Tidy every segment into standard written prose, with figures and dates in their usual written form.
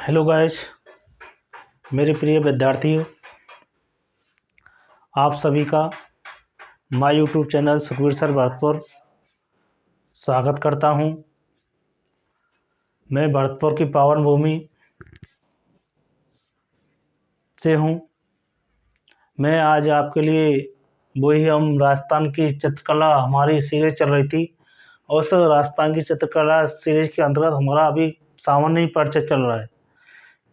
Hello guys, मेरे प्रिय विद्यार्थियों, आप सभी का my YouTube channel Sukhveer sir Bharatpur स्वागत करता हूं। मैं भरतपुर की पावन भूमि से हूं। मैं आज आपके लिए वही हम राजस्थान की चित्रकला हमारी सीरीज चल रही थी और उस राजस्थान की चित्रकला सीरीज के अंतर्गत हमारा अभी सामान्य परिचय चल रहा है।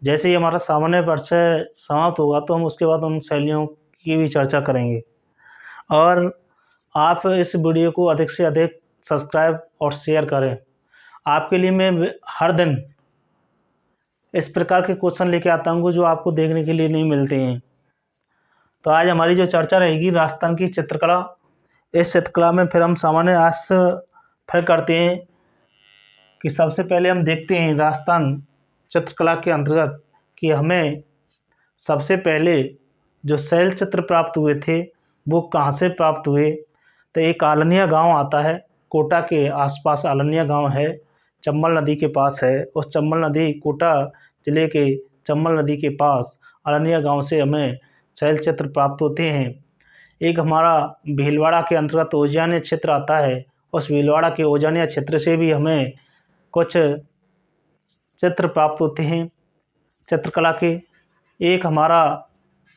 जैसे ही हमारा सामान्य परिचय समाप्त होगा तो हम उसके बाद उन शैलियों की भी चर्चा करेंगे। और आप इस वीडियो को अधिक से अधिक सब्सक्राइब और शेयर करें। आपके लिए मैं हर दिन इस प्रकार के क्वेश्चन लेके आता हूँ जो आपको देखने के लिए नहीं मिलते हैं। तो आज हमारी जो चर्चा रहेगी राजस्थान की चित्रकला। इस चित्रकला में फिर हम सामान्य आज फिर करते हैं कि सबसे पहले हम देखते हैं राजस्थान चित्रकला के अंतर्गत कि हमें सबसे पहले जो शैल चित्र प्राप्त हुए थे वो कहाँ से प्राप्त हुए। तो एक आलनिया गांव आता है, कोटा के आसपास आलनिया गांव है, चंबल नदी के पास है। उस चंबल नदी कोटा जिले के चंबल नदी के पास आलनिया गांव से हमें शैल चित्र प्राप्त होते हैं। एक हमारा भीलवाड़ा के अंतर्गत ओजानिया क्षेत्र आता है, उस भीलवाड़ा के ओजानिया क्षेत्र से भी हमें कुछ चित्र प्राप्त होते हैं चित्रकला के। एक हमारा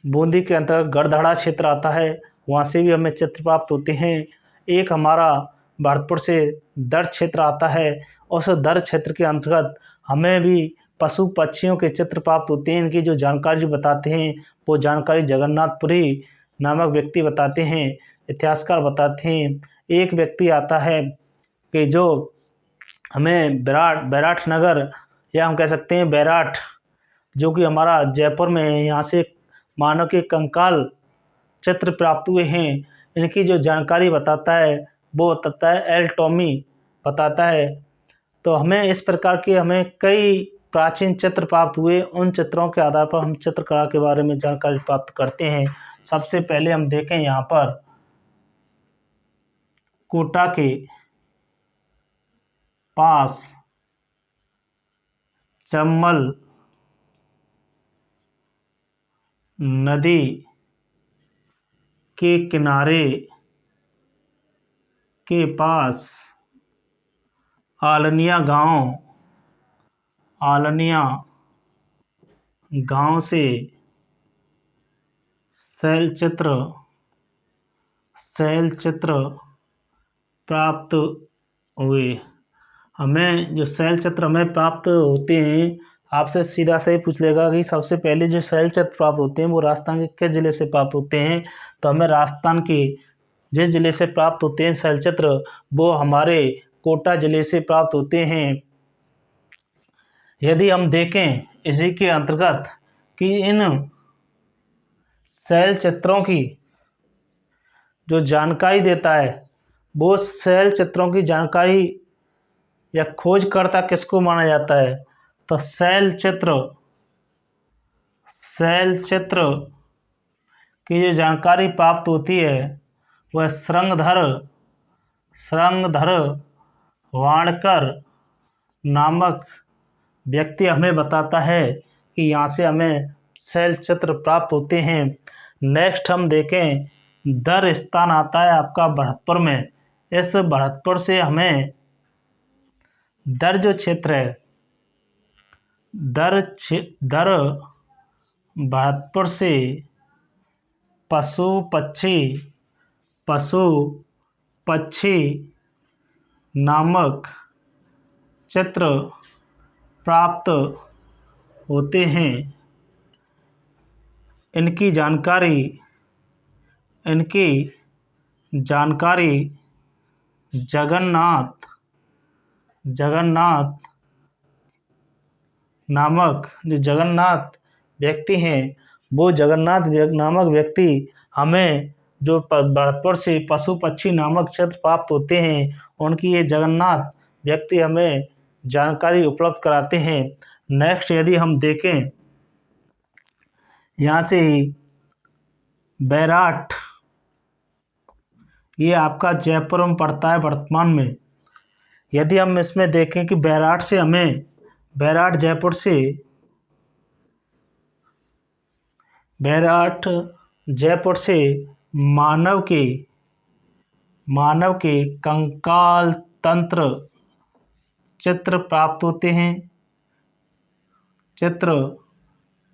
बूंदी के अंतर्गत गढ़धड़ा क्षेत्र आता है, वहाँ से भी हमें चित्र प्राप्त होते हैं। एक हमारा भरतपुर से दर क्षेत्र आता है, उस दर क्षेत्र के अंतर्गत हमें भी पशु पक्षियों के चित्र प्राप्त होते हैं। इनकी जो जानकारी बताते हैं वो जानकारी जगन्नाथपुरी नामक व्यक्ति बताते हैं, इतिहासकार बताते हैं। एक व्यक्ति आता है कि जो हमें बैराठ नगर या हम कह सकते हैं बैराठ, जो कि हमारा जयपुर में है, यहाँ से मानव के कंकाल चित्र प्राप्त हुए हैं। इनकी जो जानकारी बताता है वो बताता है एल टॉमी बताता है। तो हमें इस प्रकार के हमें कई प्राचीन चित्र प्राप्त हुए। उन चित्रों के आधार पर हम चित्रकला के बारे में जानकारी प्राप्त करते हैं। सबसे पहले हम देखें यहाँ पर कोटा के पास चंबल नदी के किनारे के पास आलनिया गांव से शैल चित्र प्राप्त हुए। हमें जो शैल चित्र हमें प्राप्त होते हैं, आपसे सीधा से ही पूछ लेगा कि सबसे पहले जो शैल चित्र प्राप्त होते हैं वो राजस्थान के किस जिले से प्राप्त होते हैं। तो हमें राजस्थान के जिस जिले से प्राप्त होते हैं शैल चित्र वो हमारे कोटा जिले से प्राप्त होते हैं। यदि हम देखें इसी के अंतर्गत कि इन शैल चित्रों की जो जानकारी देता है वो शैल चित्रों की जानकारी या खोजकर्ता किसको माना जाता है। तो शैल चित्र की जो जानकारी प्राप्त होती है वह श्रृंगधर वाणकर नामक व्यक्ति हमें बताता है कि यहाँ से हमें शैल चित्र प्राप्त होते हैं। नेक्स्ट हम देखें दर स्थान आता है आपका भरतपुर में। इस भरतपुर से हमें दर जो क्षेत्र है दर भरतपुर से पशु पक्षी नामक चित्र प्राप्त होते हैं। इनकी जानकारी जगन्नाथ नामक जो जगन्नाथ व्यक्ति हैं वो जगन्नाथ नामक व्यक्ति हमें जो भरतपुर से पशु पक्षी नामक चित्र प्राप्त होते हैं उनकी ये जगन्नाथ व्यक्ति हमें जानकारी उपलब्ध कराते हैं। नेक्स्ट यदि हम देखें यहाँ से ही बैराठ, ये आपका जयपुर में पड़ता है वर्तमान में। यदि हम इसमें देखें कि बैराठ जयपुर से बैराठ जयपुर से मानव के कंकाल तंत्र चित्र प्राप्त होते हैं। चित्र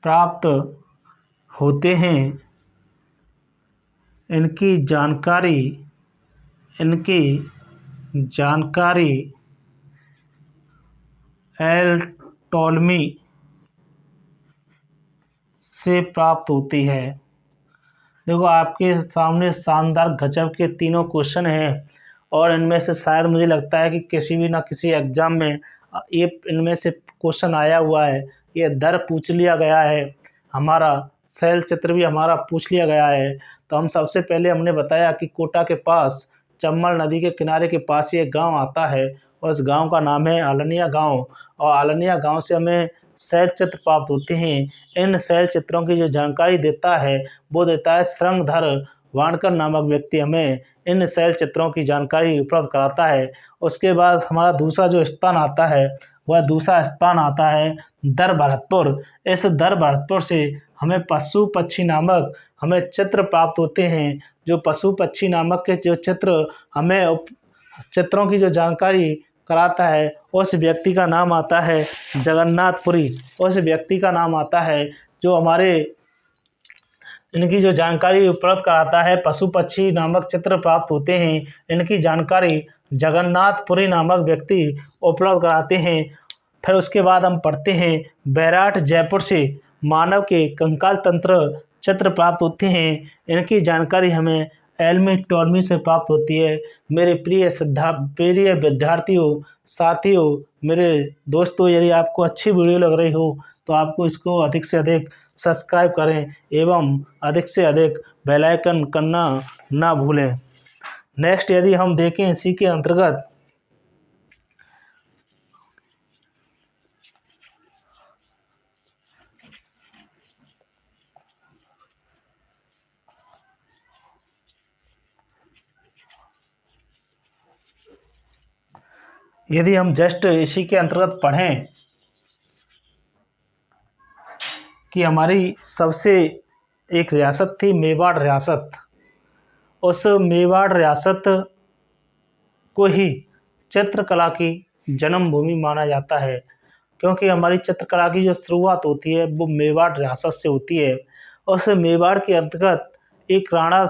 प्राप्त होते हैं। इनकी जानकारी एल्टोलमी से प्राप्त होती है। देखो, आपके सामने शानदार गजब के तीनों क्वेश्चन हैं और इनमें से शायद मुझे लगता है कि किसी भी ना किसी एग्जाम में ये इनमें से क्वेश्चन आया हुआ है। ये दर पूछ लिया गया है, हमारा शैल चित्र भी हमारा पूछ लिया गया है। तो हम सबसे पहले हमने बताया कि कोटा के पास चम्बल नदी के किनारे के पास ये गांव आता है और उस गांव का नाम है आलनिया गांव, और आलनिया गांव से हमें शैल चित्र प्राप्त होते हैं। इन शैल चित्रों की जो जानकारी देता है वो देता है श्रृंगधर वाणकर नामक व्यक्ति, हमें इन शैल चित्रों की जानकारी उपलब्ध कराता है। उसके बाद हमारा दूसरा जो स्थान आता है वह दूसरा स्थान आता है दर भरतपुर। इस दर भरतपुर से हमें पशु पक्षी नामक हमें चित्र प्राप्त होते हैं। जो पशु पक्षी नामक के जो चित्र हमें चित्रों की जो जानकारी कराता है उस व्यक्ति का नाम आता है जगन्नाथपुरी। उस व्यक्ति का नाम आता है जो हमारे इनकी जो जानकारी उपलब्ध कराता है। पशु पक्षी नामक चित्र प्राप्त होते हैं, इनकी जानकारी जगन्नाथपुरी नामक व्यक्ति उपलब्ध कराते हैं। फिर उसके बाद हम पढ़ते हैं बैराठ जयपुर से मानव के कंकाल तंत्र चित्र प्राप्त होते हैं। इनकी जानकारी हमें एल्मी टॉलमी से प्राप्त होती है। मेरे प्रिय विद्यार्थियों, साथियों, मेरे दोस्तों, यदि आपको अच्छी वीडियो लग रही हो तो आपको इसको अधिक से अधिक सब्सक्राइब करें एवं अधिक से अधिक बेल आइकन करना ना भूलें। नेक्स्ट यदि हम देखें इसी के अंतर्गत यदि हम जस्ट इसी के अंतर्गत पढ़ें कि हमारी सबसे एक रियासत थी मेवाड़ रियासत। उस मेवाड़ रियासत को ही चित्रकला की जन्मभूमि माना जाता है, क्योंकि हमारी चित्रकला की जो शुरुआत होती है वो मेवाड़ रियासत से होती है। उस मेवाड़ के अंतर्गत एक राणा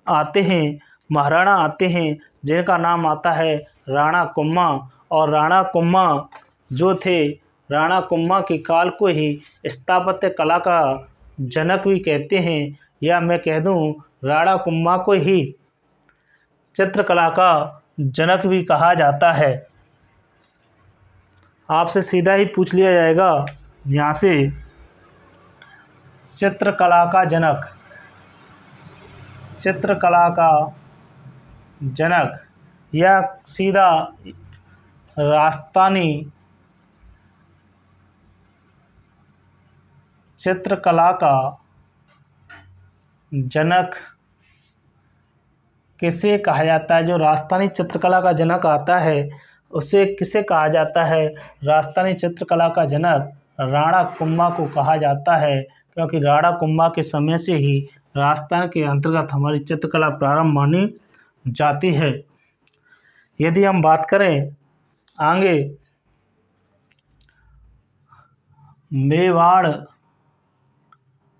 आते हैं, महाराणा आते हैं, जिनका नाम आता है राणा कुम्मा। और राणा कुम्मा जो थे, राणा कुम्मा के काल को ही स्थापत्य कला का जनक भी कहते हैं, या मैं कह दूं राणा कुम्मा को ही चित्रकला का जनक भी कहा जाता है। आपसे सीधा ही पूछ लिया जाएगा यहाँ से, चित्रकला का जनक या सीधा राजस्थानी चित्रकला का जनक किसे कहा जाता है? जो राजस्थानी चित्रकला का जनक आता है उसे किसे कहा जाता है? राजस्थानी चित्रकला का जनक राणा कुम्मा को कहा जाता है, क्योंकि राणा कुम्मा के समय से ही राजस्थान के अंतर्गत हमारी चित्रकला प्रारंभ मानी जाती है। यदि हम बात करें आगे मेवाड़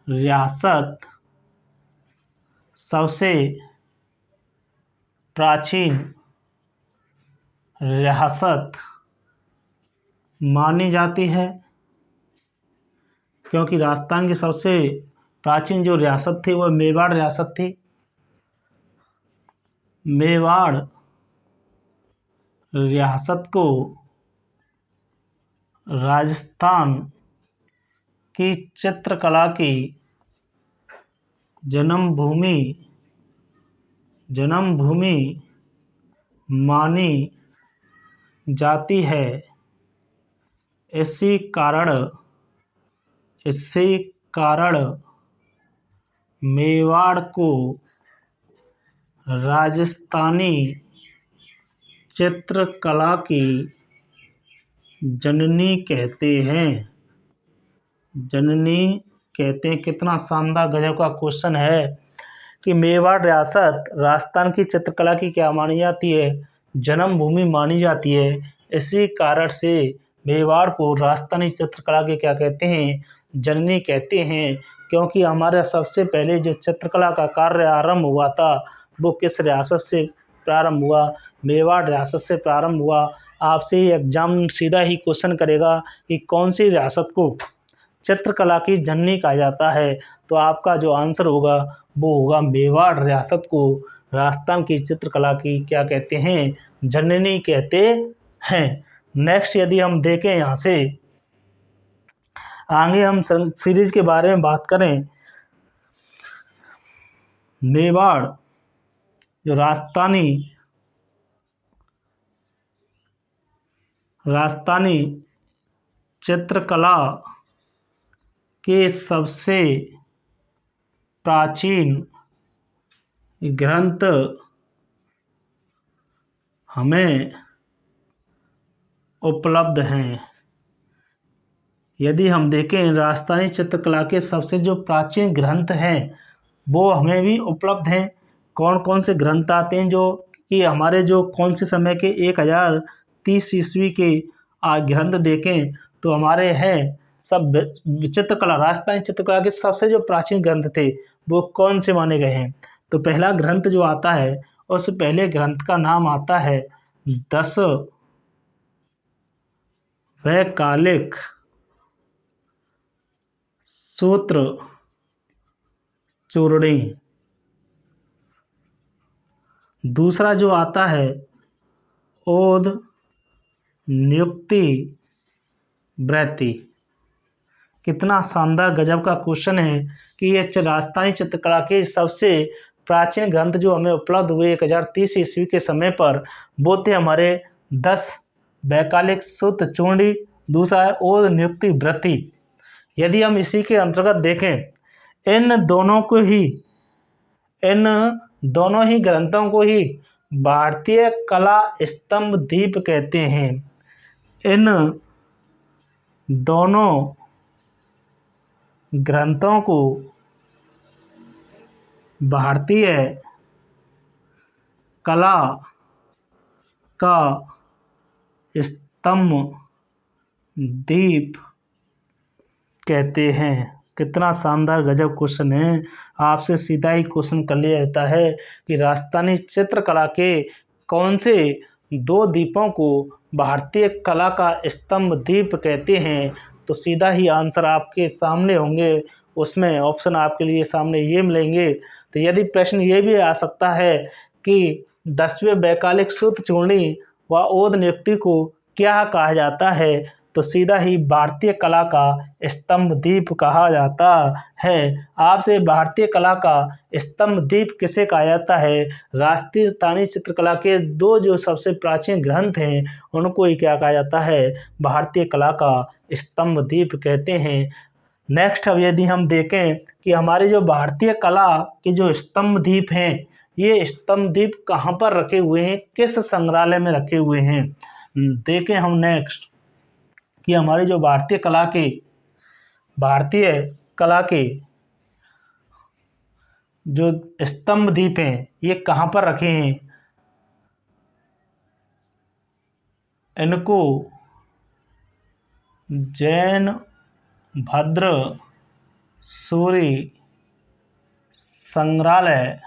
रियासत सबसे प्राचीन रियासत मानी जाती है, क्योंकि राजस्थान की सबसे प्राचीन जो रियासत थी वह मेवाड़ रियासत थी। मेवाड़ रियासत को राजस्थान की चित्रकला की जन्मभूमि मानी जाती है। इसी कारण मेवाड़ को राजस्थानी चित्रकला की जननी कहते हैं। जननी कहते हैं। कितना शानदार गजब का क्वेश्चन है कि मेवाड़ रियासत राजस्थान की चित्रकला की क्या मानी जाती है? जन्मभूमि मानी जाती है। इसी कारण से मेवाड़ को राजस्थानी चित्रकला के क्या कहते हैं? जननी कहते हैं, क्योंकि हमारा सबसे पहले जो चित्रकला का कार्य आरंभ हुआ था वो किस रियासत से प्रारंभ हुआ? मेवाड़ रियासत से प्रारंभ हुआ। आपसे ही एग्जाम सीधा ही क्वेश्चन करेगा कि कौन सी रियासत को चित्रकला की जननी कहा जाता है, तो आपका जो आंसर होगा वो होगा मेवाड़ रियासत को राजस्थान की चित्रकला की क्या कहते हैं? जननी कहते हैं। नेक्स्ट यदि हम देखें यहाँ से आगे हम सीरीज के बारे में बात करें, मेवाड़ जो राजस्थानी चित्रकला के सबसे प्राचीन ग्रंथ हमें उपलब्ध हैं। यदि हम देखें राजस्थानी चित्रकला के सबसे जो प्राचीन ग्रंथ हैं वो हमें भी उपलब्ध हैं। कौन कौन से ग्रंथ आते हैं? जो कि हमारे जो कौन से समय के 1030 ईस्वी के ग्रंथ देखें तो हमारे हैं सब चित्रकला, राजस्थानी चित्रकला के सबसे जो प्राचीन ग्रंथ थे वो कौन से माने गए हैं? तो पहला ग्रंथ जो आता है उस पहले ग्रंथ का नाम आता है 10 वैकालिक सूत्र चूर्णी। दूसरा जो आता है ओद नियुक्ति वृत्ति। कितना शानदार गजब का क्वेश्चन है कि ये राजस्थानी चित्रकला के सबसे प्राचीन ग्रंथ जो हमें उपलब्ध हुए 1030 ईस्वी के समय पर वो थे हमारे 10 वैकालिक सूत्र चूर्णी। दूसरा है ओद नियुक्ति वृत्ति। यदि हम इसी के अंतर्गत देखें इन दोनों ही ग्रंथों को ही भारतीय कला स्तंभ दीप कहते हैं। इन दोनों ग्रंथों को भारतीय कला का स्तंभ दीप कहते हैं। कितना शानदार गजब क्वेश्चन है। आपसे सीधा ही क्वेश्चन कर लिया जाता है कि राजस्थानी चित्रकला के कौन से दो दीपों को भारतीय कला का स्तंभ दीप कहते हैं, तो सीधा ही आंसर आपके सामने होंगे। उसमें ऑप्शन आपके लिए सामने ये मिलेंगे। तो यदि प्रश्न ये भी आ सकता है कि 10वें वैकालिक सूत्र चूर्णी व ओद नियुक्ति को क्या कहा जाता है, तो सीधा ही भारतीय कला का स्तंभ दीप कहा जाता है। आपसे भारतीय कला का स्तंभ दीप किसे कहा जाता है? राजस्थानी चित्रकला के दो जो सबसे प्राचीन ग्रंथ हैं उनको ही क्या कहा जाता है? भारतीय कला का स्तंभ दीप कहते हैं। नेक्स्ट अब यदि हम देखें कि हमारे जो भारतीय कला के जो स्तंभ दीप हैं ये स्तंभ दीप कहाँ पर रखे हुए हैं, किस संग्रहालय में रखे हुए हैं, देखें हम नेक्स्ट कि हमारे जो भारतीय कला के जो स्तंभ दीप हैं ये कहाँ पर रखे हैं। इनको जैन भद्र सूरी संग्रहालय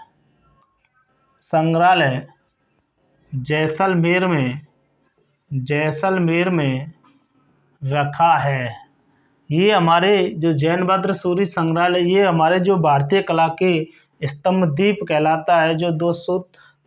जैसलमेर में रखा है। ये हमारे जो जैन भद्र सूरी संग्रहालय ये हमारे जो भारतीय कला के स्तंभ दीप कहलाता है। जो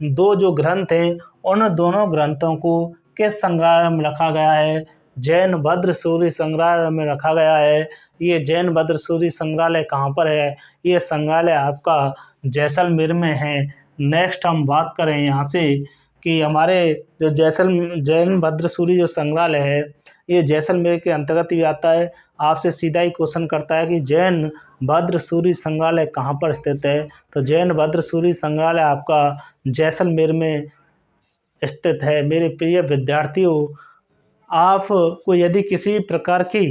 दो जो ग्रंथ हैं उन दोनों ग्रंथों को किस संग्रहालय में रखा गया है? जैन भद्र सूरी संग्रहालय में रखा गया है। ये जैन भद्र सूरी संग्रहालय कहाँ पर है? ये संग्रहालय आपका जैसलमेर में है। नेक्स्ट हम बात करें यहाँ से कि हमारे जो जैन भद्र सूरी जो संग्रहालय है ये जैसलमेर के अंतर्गत ही आता है। आपसे सीधा ही क्वेश्चन करता है कि जैन भद्र सूरी संग्रहालय कहाँ पर स्थित है, तो जैन भद्र सूरी संग्रहालय आपका जैसलमेर में स्थित है। मेरे प्रिय विद्यार्थियों, आपको यदि किसी प्रकार की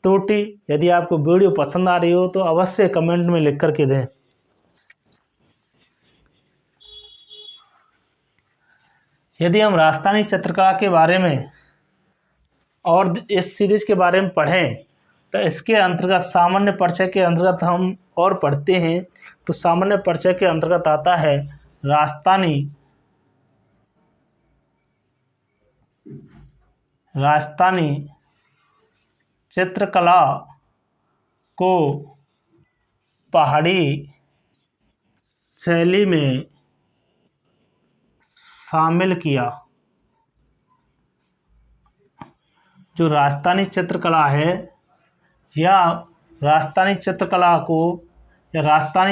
त्रुटि। यदि आपको वीडियो पसंद आ रही हो तो अवश्य कमेंट में लिख कर के दें। यदि हम राजस्थानी चित्रकला के बारे में और इस सीरीज के बारे में पढ़ें तो इसके अंतर्गत सामान्य परिचय के अंतर्गत हम और पढ़ते हैं तो सामान्य परिचय के अंतर्गत आता है राजस्थानी चित्रकला को पहाड़ी शैली में शामिल किया। जो राजस्थानी चित्रकला है या राजस्थानी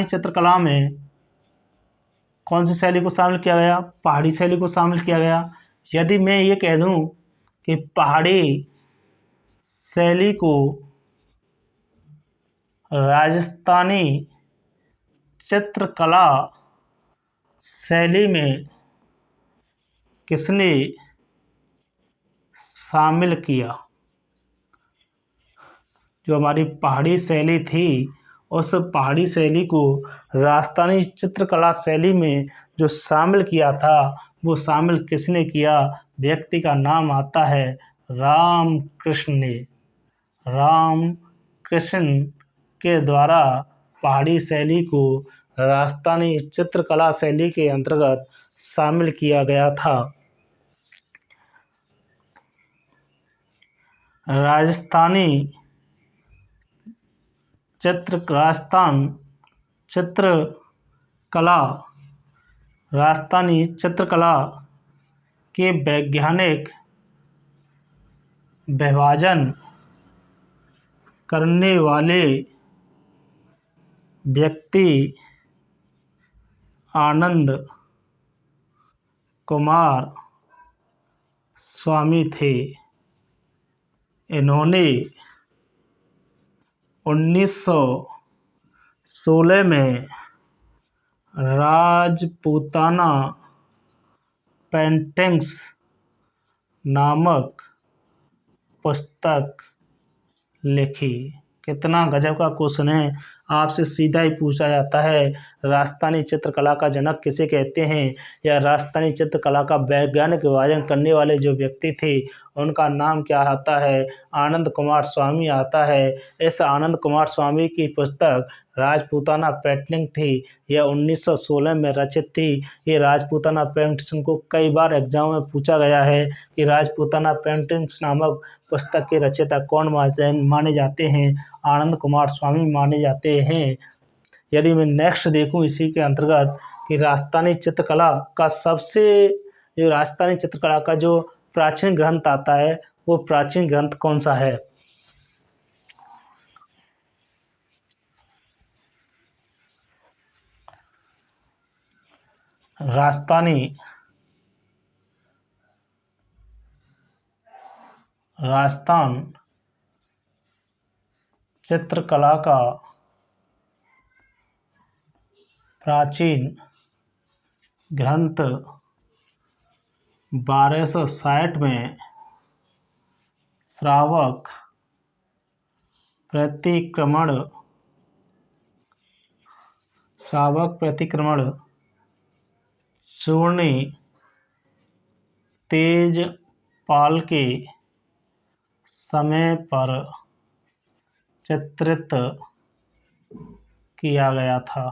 चित्रकला में कौन सी शैली को शामिल किया गया? पहाड़ी शैली को शामिल किया गया। यदि मैं ये कह दूं कि पहाड़ी शैली को राजस्थानी चित्रकला शैली में किसने शामिल किया? जो हमारी पहाड़ी शैली थी उस पहाड़ी शैली को राजस्थानी चित्रकला शैली में जो शामिल किया था वो शामिल किसने किया? व्यक्ति का नाम आता है रामकृष्ण ने। रामकृष्ण के द्वारा पहाड़ी शैली को राजस्थानी चित्रकला शैली के अंतर्गत शामिल किया गया था। राजस्थानी चित्रकला के वैज्ञानिक विभाजन करने वाले व्यक्ति आनंद कुमार स्वामी थे। इन्होंने 1916 में राजपूताना पेंटिंग्स नामक पुस्तक लिखी। कितना गजब का क्वेश्चन है। आपसे सीधा ही पूछा जाता है राजस्थानी चित्रकला का जनक किसे कहते हैं या राजस्थानी चित्रकला का वैज्ञानिक विभाजन करने वाले जो व्यक्ति थे उनका नाम क्या आता है? आनंद कुमार स्वामी आता है। इस आनंद कुमार स्वामी की पुस्तक राजपूताना पेंटिंग थी। यह 1916 में रचित थी। ये राजपूताना पेंटिंग्स को कई बार एग्जाम में पूछा गया है कि राजपूताना पेंटिंग्स नामक पुस्तक के रचयिता कौन माने जाते हैं? आनंद कुमार स्वामी माने जाते हैं। यदि मैं नेक्स्ट देखूं इसी के अंतर्गत कि राजस्थानी चित्रकला का जो प्राचीन ग्रंथ आता है वो प्राचीन ग्रंथ कौन सा है? राजस्थान चित्रकला का प्राचीन ग्रंथ 1260 में श्रावक प्रतिक्रमण चूर्णी तेजपाल के समय पर चित्रित किया गया था।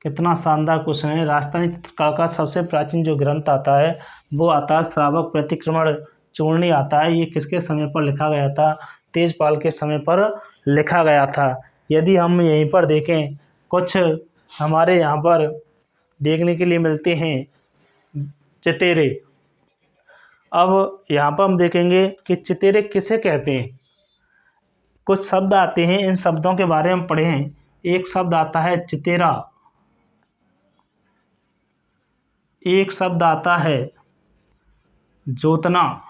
कितना शानदार क्वेश्चन है। राजस्थानी चित्रकला का सबसे प्राचीन जो ग्रंथ आता है वो आता है श्रावक प्रतिक्रमण चूर्णी आता है। ये किसके समय पर लिखा गया था? तेजपाल के समय पर लिखा गया था। यदि हम यहीं पर देखें कुछ हमारे यहाँ पर देखने के लिए मिलते हैं चितेरे। अब यहाँ पर हम देखेंगे कि चितेरे किसे कहते हैं। कुछ शब्द आते हैं, इन शब्दों के बारे में पढ़ें। एक शब्द आता है चितेरा, एक शब्द आता है जोतना,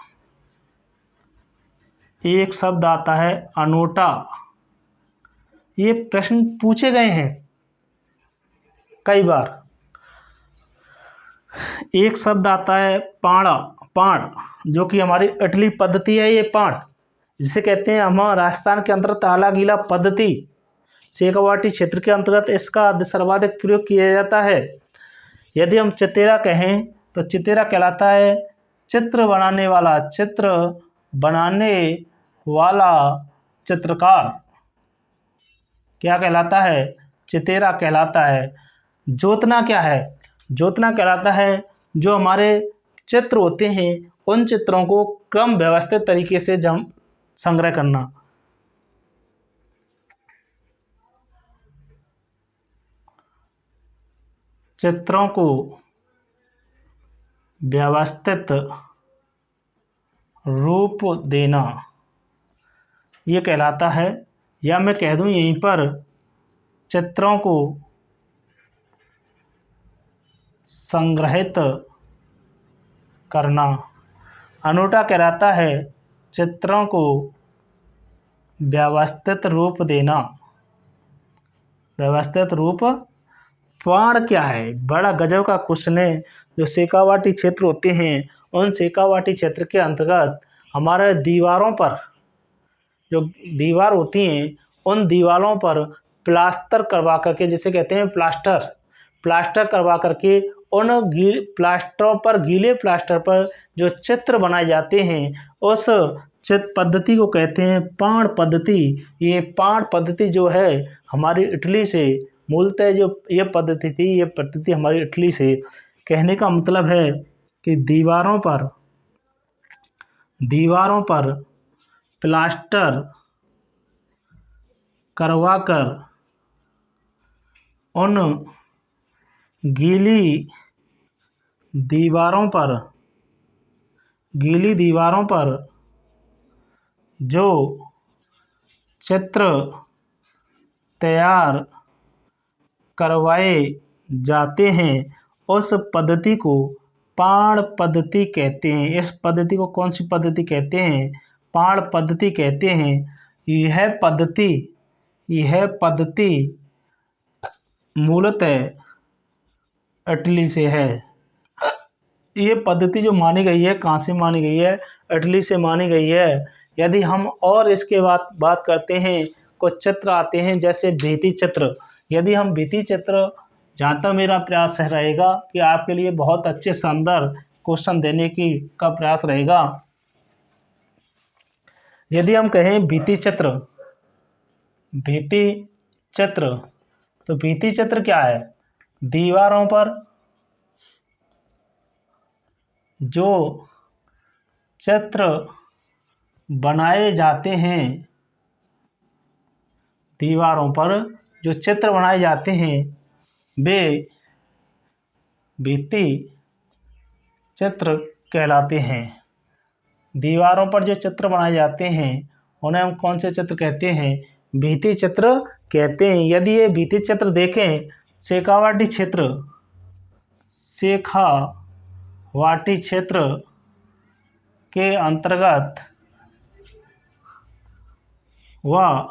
एक शब्द आता है अनोटा। ये प्रश्न पूछे गए हैं कई बार। एक शब्द आता है पाड़, जो कि हमारी इटली पद्धति है। ये पाड़ जिसे कहते हैं हम राजस्थान के अंतर्गत आला गीला पद्धति शेखावाटी क्षेत्र के अंतर्गत इसका सर्वाधिक प्रयोग किया जाता है। यदि हम चितेरा कहें तो चितेरा कहलाता है चित्र बनाने वाला चित्रकार। क्या कहलाता है? चितेरा कहलाता है। जोतना क्या है? जोतना कहलाता है जो हमारे चित्र होते हैं उन चित्रों को क्रम व्यवस्थित तरीके से संग्रह करना। चित्रों को व्यवस्थित रूप देना ये कहलाता है। या मैं कह दूं यहीं पर चित्रों को संग्रहित करना। अनूठा कहलाता है चित्रों को व्यवस्थित रूप देना। व्यवस्थित रूप। पाण क्या है? बड़ा गजब का क्वेश्चन है। जो शेखावाटी क्षेत्र होते हैं उन शेखावाटी क्षेत्र के अंतर्गत हमारे दीवारों पर जो दीवार होती हैं उन दीवारों पर प्लास्टर करवा करके, जिसे कहते हैं प्लास्टर करवा करके उन प्लास्टरों पर, गीले प्लास्टर पर जो चित्र बनाए जाते हैं उस चित्र पद्धति को कहते हैं पाण पद्धति। ये पाण पद्धति जो है हमारी इटली से मूलतः जो ये पद्धति थी, ये पद्धति हमारी इटली से। कहने का मतलब है कि दीवारों पर प्लास्टर करवाकर उन गीली दीवारों पर जो चित्र तैयार करवाए जाते हैं उस पद्धति को पाण पद्धति कहते हैं। इस पद्धति को कौन सी पद्धति कहते हैं? पाण पद्धति कहते हैं। यह पद्धति मूलतः इटली से है। ये पद्धति जो मानी गई है, कहाँ से मानी गई है? इटली से मानी गई है। यदि हम और इसके बात करते हैं, कुछ चित्र आते हैं जैसे भित्ति चित्र। यदि हम भित्ति चित्र, जहाँ तक मेरा प्रयास रहेगा कि आपके लिए बहुत अच्छे शानदार क्वेश्चन देने का प्रयास रहेगा। यदि हम कहें भित्ति चित्र, तो भित्ति चित्र क्या है? दीवारों पर जो चित्र बनाए जाते हैं, वे भित्ति चित्र कहलाते हैं। दीवारों पर जो चित्र बनाए जाते हैं उन्हें हम कौन से चित्र कहते हैं? भित्ति चित्र कहते हैं। यदि ये भित्ति चित्र देखें शेखावाटी क्षेत्र के अंतर्गत वह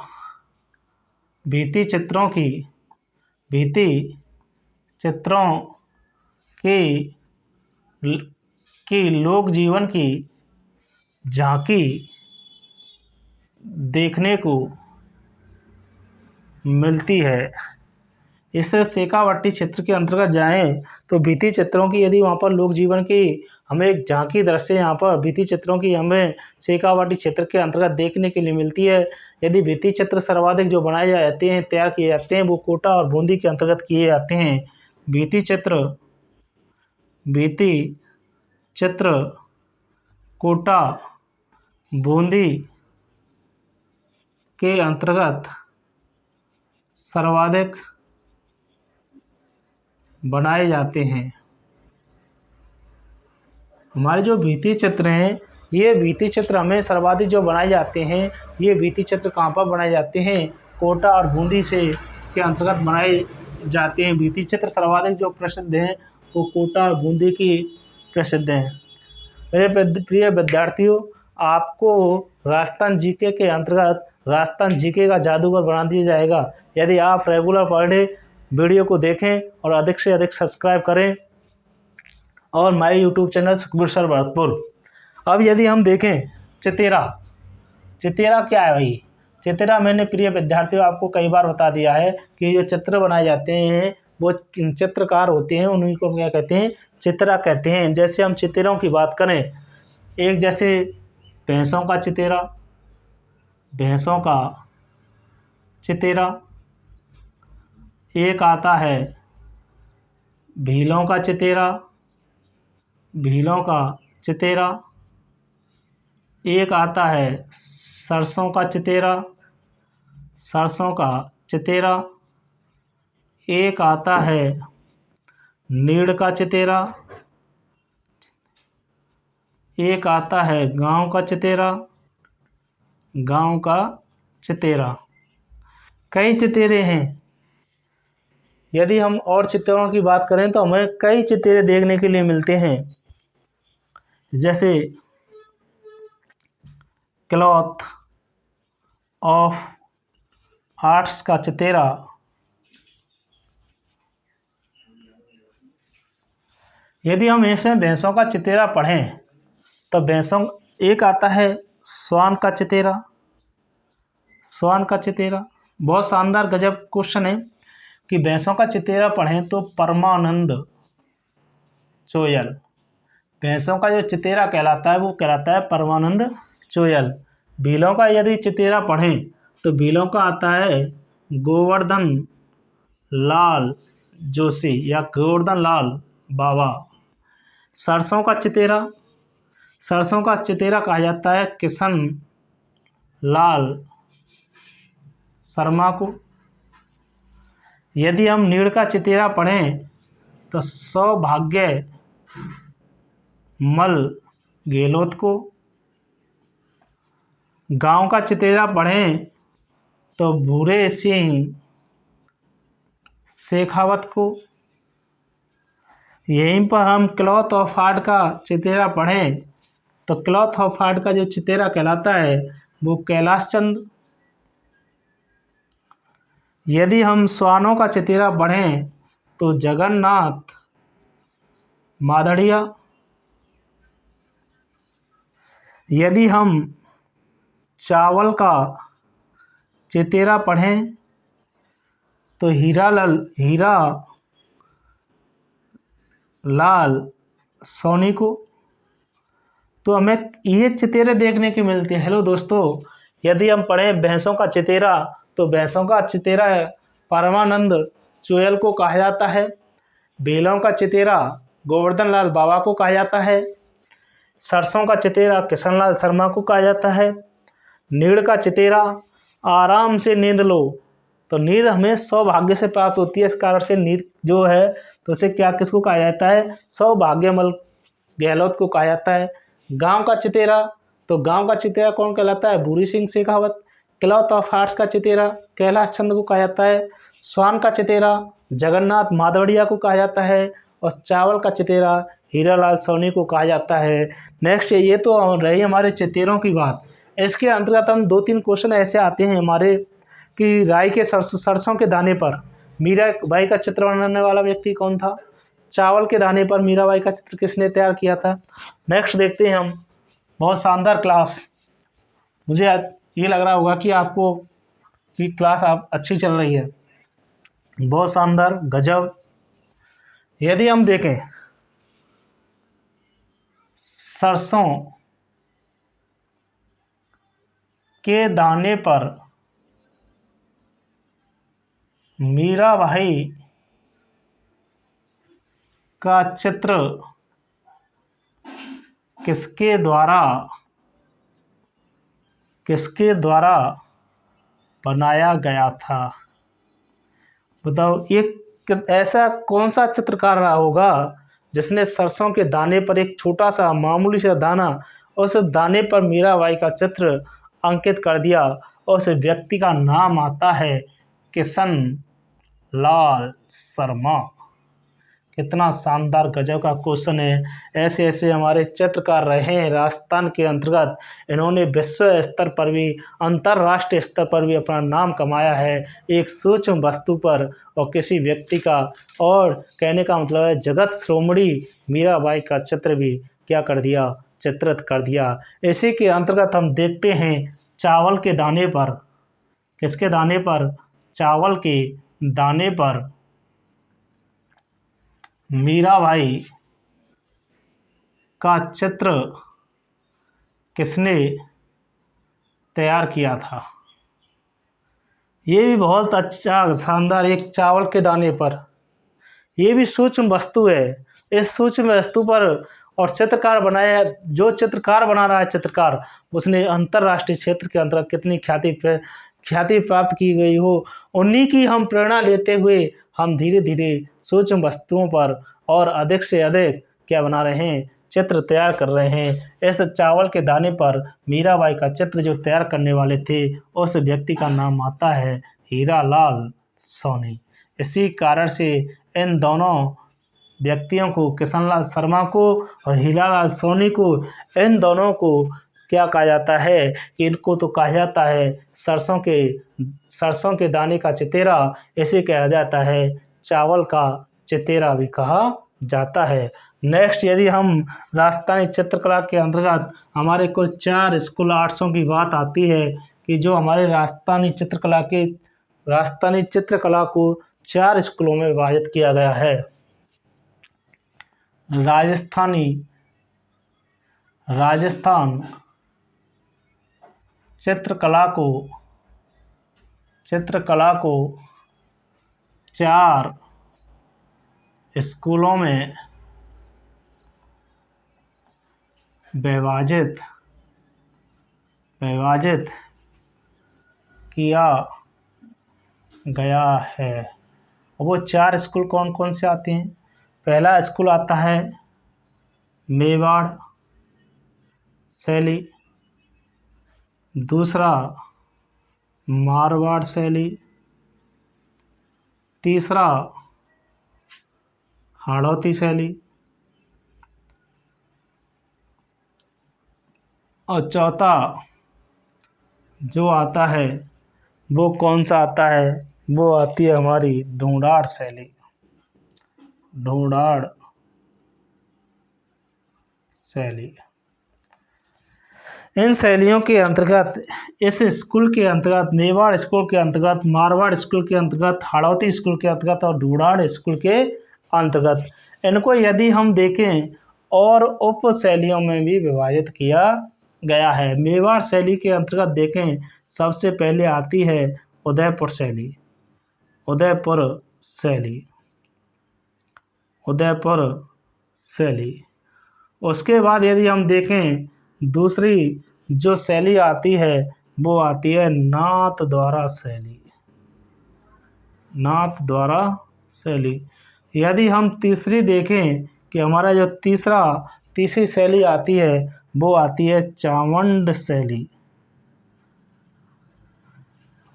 भित्ति चित्रों की लोक जीवन की झांकी देखने को मिलती है। इस शेखावाटी क्षेत्र के अंतर्गत जाएं तो भित्ति चित्रों की, यदि वहाँ पर लोक जीवन की हमें एक झांकी दृश्य यहाँ पर भित्ति चित्रों की हमें शेखावाटी क्षेत्र के अंतर्गत देखने के लिए मिलती है। यदि भित्ति चित्र सर्वाधिक जो बनाए जाते हैं, तैयार किए जाते हैं, वो कोटा और बूंदी के अंतर्गत किए जाते हैं। भित्ति चित्र कोटा बूंदी के अंतर्गत सर्वाधिक बनाए जाते हैं। हमारे जो भित्ति चित्र हैं, ये भित्ति चित्र हमें सर्वाधिक जो बनाए जाते हैं, ये भित्ति चित्र कहाँ पर बनाए जाते हैं? कोटा और बूंदी के अंतर्गत बनाए जाते हैं। भित्ति चित्र सर्वाधिक जो प्रसिद्ध हैं वो कोटा और बूंदी की प्रसिद्ध हैं। मेरे प्रिय विद्यार्थियों, आपको राजस्थान जीके के अंतर्गत राजस्थान जीके का जादूगर बना दिया जाएगा यदि आप रेगुलर पर डे वीडियो को देखें और अधिक से अधिक सब्सक्राइब करें और हमारे YouTube channel Sukhbir sir Bharatpur. अब यदि हम देखें चितेरा चितेरा क्या है भाई? चितेरा मैंने प्रिय विद्यार्थियों आपको कई बार बता दिया है कि जो चित्र बनाए जाते हैं वो चित्रकार होते हैं, उन्हीं को क्या कहते हैं? चित्रा कहते हैं। जैसे हम चितेरों की बात करें, एक जैसे भैंसों का चितेरा, भैंसों का चितेरा, एक आता है भीलों का चितेरा, भीलों का चितेरा, एक आता है सरसों का चितेरा, सरसों का चितेरा, एक आता है नीड़ का चितेरा, एक आता है गांव का चितेरा, गांव का चितेरा। कई चितेरे हैं। यदि हम और चितेरों की बात करें तो हमें कई चितेरे देखने के लिए मिलते हैं। जैसे क्लॉथ ऑफ आर्ट्स का चितेरा, यदि हम इसमें भैंसों का चितेरा पढ़ें तो भैंसों, एक आता है स्वान का चितेरा, स्वान का चितेरा। बहुत शानदार गजब क्वेश्चन है कि भैंसों का चितेरा पढ़ें तो परमानंद चोयल, भैंसों का जो चितेरा कहलाता है वो कहलाता है परमानंद चोयल। भीलों का यदि चितेरा पढ़ें तो भीलों का आता है गोवर्धन लाल जोशी या गोवर्धन लाल बाबा। सरसों का चितेरा, सरसों का चितेरा कहा जाता है किशन लाल शर्मा को। यदि हम नीड़ का चितेरा पढ़ें तो सौभाग्य मल गहलोत को। गांव का चितेरा पढ़ें तो भूरे सिंह शेखावत को। यहीं पर हम क्लॉथ ऑफ आर्ट का चितेरा पढ़ें तो क्लॉथ ऑफ आर्ट का जो चितेरा कहलाता है वो कैलाश चंद। यदि हम स्वानों का चितेरा पढ़ें तो जगन्नाथ माधड़िया। यदि हम चावल का चितेरा पढ़ें तो हीरा लाल सोनी को। तो हमें ये चितेरे देखने के मिलते हैं। हेलो दोस्तों, यदि हम पढ़ें भैंसों का चितेरा तो भैंसों का चितेरा परमानंद चोयल को कहा जाता है। भीलों का चितेरा गोवर्धन लाल बाबा को कहा जाता है। सरसों का चितेरा किशन लाल शर्मा को कहा जाता है। नीड़ का चितेरा आराम से नींद लो, तो नींद हमें सौभाग्य से प्राप्त होती है, इस कारण से नींद जो है तो उसे क्या किसको कहा जाता है? सौभाग्यमल गहलोत को कहा जाता है। गांव का चितेरा, तो गांव का चितेरा कौन कहलाता है? Bhuri Singh Shekhawat. Cloth of arts का चितेरा कैलाश चंद को कहा जाता है। स्वान का चितेरा जगन्नाथ माधवड़िया को कहा जाता है। और चावल का चितेरा हीरालाल सोनी को कहा जाता है। नेक्स्ट, ये तो रही हमारे चितेरों की बात। इसके अंतर्गत हम 2-3 क्वेश्चन ऐसे आते हैं हमारे कि राई के सरसों के दाने पर मीराबाई का चित्र बनाने वाला व्यक्ति कौन था? चावल के दाने पर मीराबाई का चित्र किसने तैयार किया था? नेक्स्ट देखते हैं हम। बहुत शानदार क्लास, मुझे ये लग रहा होगा कि आपको कि क्लास आप अच्छी चल रही है। बहुत शानदार गजब। यदि हम देखें सरसों के दाने पर मीराबाई का चित्र किसके द्वारा बनाया गया था? बताओ, एक ऐसा कौन सा चित्रकार रहा होगा जिसने सरसों के दाने पर एक छोटा सा मामूली सा दाना, उस दाने पर मीराबाई का चित्र अंकित कर दिया और उस व्यक्ति का नाम आता है किशन लाल शर्मा। कितना शानदार गजब का क्वेश्चन है। ऐसे ऐसे हमारे चित्रकार रहे हैं राजस्थान के अंतर्गत, इन्होंने विश्व स्तर पर भी अंतर्राष्ट्रीय स्तर पर भी अपना नाम कमाया है एक सूक्ष्म वस्तु पर और किसी व्यक्ति का। और कहने का मतलब है जगत श्रोमणी मीराबाई का चित्र भी क्या कर दिया? चित्रित कर दिया। इसी के अंतर्गत हम देखते हैं चावल के दाने पर, किसके दाने पर? चावल के दाने पर मीराबाई का चित्र किसने तैयार किया था? ये भी बहुत अच्छा शानदार, एक चावल के दाने पर, ये भी सूक्ष्म वस्तु है। इस सूक्ष्म वस्तु पर और चित्रकार बनाया, जो चित्रकार बना रहा है चित्रकार, उसने अंतर्राष्ट्रीय क्षेत्र के अंतर्गत कितनी ख्याति प्राप्त की गई हो, उन्हीं की हम प्रेरणा लेते हुए हम धीरे धीरे सूक्ष्म वस्तुओं पर और अधिक से अधिक क्या बना रहे हैं? चित्र तैयार कर रहे हैं। इस चावल के दाने पर मीराबाई का चित्र जो तैयार करने वाले थे, उस व्यक्ति का नाम आता है हीरालाल सोनी। इसी कारण से इन दोनों व्यक्तियों को, किशनलाल शर्मा को और हीरालाल सोनी को, इन दोनों को क्या कहा जाता है कि इनको तो कहा जाता है सरसों के दाने का चितेरा, इसे कहा जाता है चावल का चितेरा भी कहा जाता है। नेक्स्ट, यदि हम राजस्थानी चित्रकला के अंतर्गत हमारे कुछ 4 स्कूल आर्ट्सों की बात आती है कि जो हमारे राजस्थानी चित्रकला को 4 स्कूलों में विभाजित किया गया है। राजस्थान चित्रकला को 4 स्कूलों में विभाजित किया गया है। वो 4 स्कूल कौन कौन से आते हैं? पहला स्कूल आता है मेवाड़ शैली, दूसरा मारवाड़ शैली, तीसरा हाड़ौती शैली और चौथा जो आता है वो कौन सा आता है? वो आती है हमारी ढूंढाड़ शैली। इन शैलियों के अंतर्गत, इस स्कूल के अंतर्गत, मेवाड़ स्कूल के अंतर्गत, मारवाड़ स्कूल के अंतर्गत, हाड़ौती स्कूल के अंतर्गत और ढूंढाड़ स्कूल के अंतर्गत, इनको यदि हम देखें और उप शैलियों में भी विभाजित किया गया है। मेवाड़ शैली के अंतर्गत देखें, सबसे पहले आती है उदयपुर शैली। उसके बाद यदि हम देखें, दूसरी जो शैली आती है वो आती है नाथद्वारा शैली। यदि हम तीसरी देखें कि हमारा जो तीसरी शैली आती है वो आती है चावंड शैली।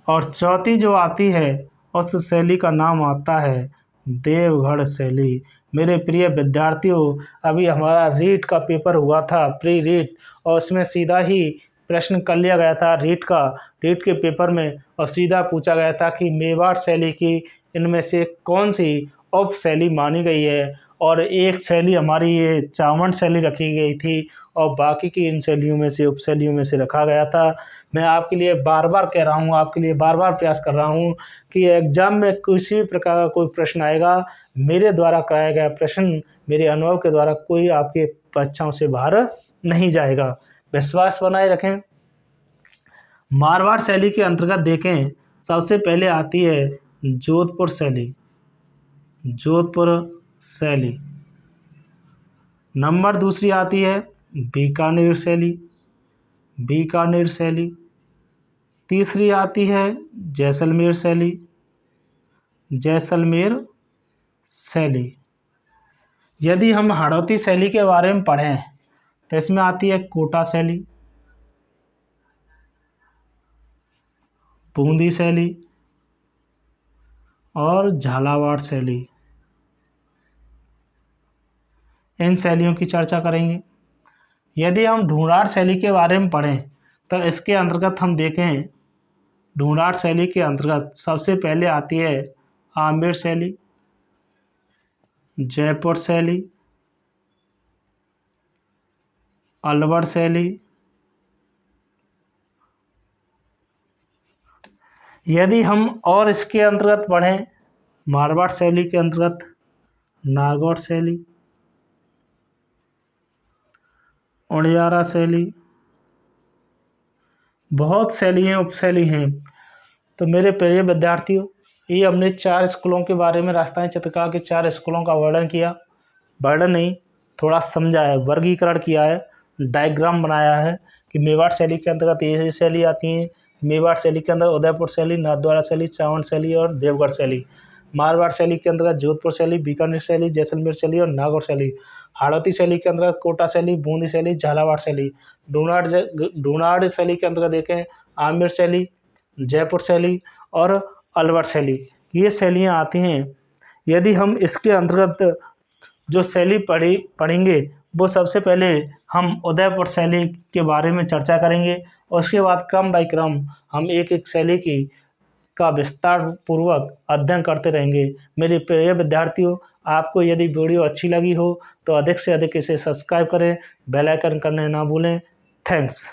और चौथी जो आती है उस शैली का नाम आता है देवगढ़ शैली। मेरे प्रिय विद्यार्थियों, अभी हमारा रीट का पेपर हुआ था, प्री रीट, और उसमें सीधा ही प्रश्न कर लिया गया था रीट के पेपर में, और सीधा पूछा गया था कि मेवाड़ शैली की इनमें से कौन सी उप शैली मानी गई है, और एक शैली हमारी ये चावंड शैली रखी गई थी और बाकी की इन शैलियों में से, उप शैलियों में से रखा गया था। मैं आपके लिए बार बार कह रहा हूँ, आपके लिए बार बार प्रयास कर रहा हूँ कि एग्जाम में किसी भी प्रकार का कोई प्रश्न आएगा, मेरे द्वारा कराया गया प्रश्न, मेरे अनुभव के द्वारा कोई आपके परीक्षाओं से बाहर नहीं जाएगा। विश्वास बनाए रखें। मारवाड़ शैली के अंतर्गत देखें, सबसे पहले आती है जोधपुर शैली। नंबर दूसरी आती है बीकानेर शैली। तीसरी आती है जैसलमेर शैली। यदि हम हाड़ौती शैली के बारे में पढ़ें तो इसमें आती है कोटा शैली, बूंदी शैली और झालावाड़ शैली। इन शैलियों की चर्चा करेंगे। यदि हम ढूंढाड़ शैली के बारे में पढ़ें तो इसके अंतर्गत हम देखें, ढूंढाड़ शैली के अंतर्गत सबसे पहले आती है आमेर शैली, जयपुर शैली, अलवर शैली यदि हम और इसके अंतर्गत पढ़ें, मारवाड़ शैली के अंतर्गत नागौर शैली, उड़ियारा शैली, बहुत शैली हैं, उपशैली हैं। तो मेरे प्रिय विद्यार्थियों, ये हमने 4 स्कूलों के बारे में राजस्थानी चित्रकला के 4 स्कूलों का वर्णन किया। वर्णन नहीं, थोड़ा समझा है, वर्गीकरण किया है, डायग्राम बनाया है कि मेवाड़ शैली के अंतर्गत ये शैली आती हैं। मेवाड़ शैली के अंदर उदयपुर शैली, नाथद्वारा शैली, चावंड शैली और देवगढ़ शैली। मारवाड़ शैली के अंतर्गत जोधपुर शैली, बीकानेर शैली, जैसलमेर शैली और नागौर शैली। हाड़ौती शैली के अंतर्गत कोटा शैली, बूंदी शैली, झालावाड़ शैली। ढूंढाड़ शैली के अंतर्गत देखें आमेर शैली, जयपुर शैली और अलवर शैली, ये शैलियाँ आती हैं। यदि हम इसके अंतर्गत जो शैली पढ़ेंगे, वो सबसे पहले हम उदयपुर शैली के बारे में चर्चा करेंगे और उसके बाद क्रम बाय क्रम हम एक एक शैली का विस्तार पूर्वक अध्ययन करते रहेंगे। मेरे प्रिय विद्यार्थियों, आपको यदि वीडियो अच्छी लगी हो तो अधिक से अधिक इसे सब्सक्राइब करें, बेल आइकन करने ना भूलें। थैंक्स।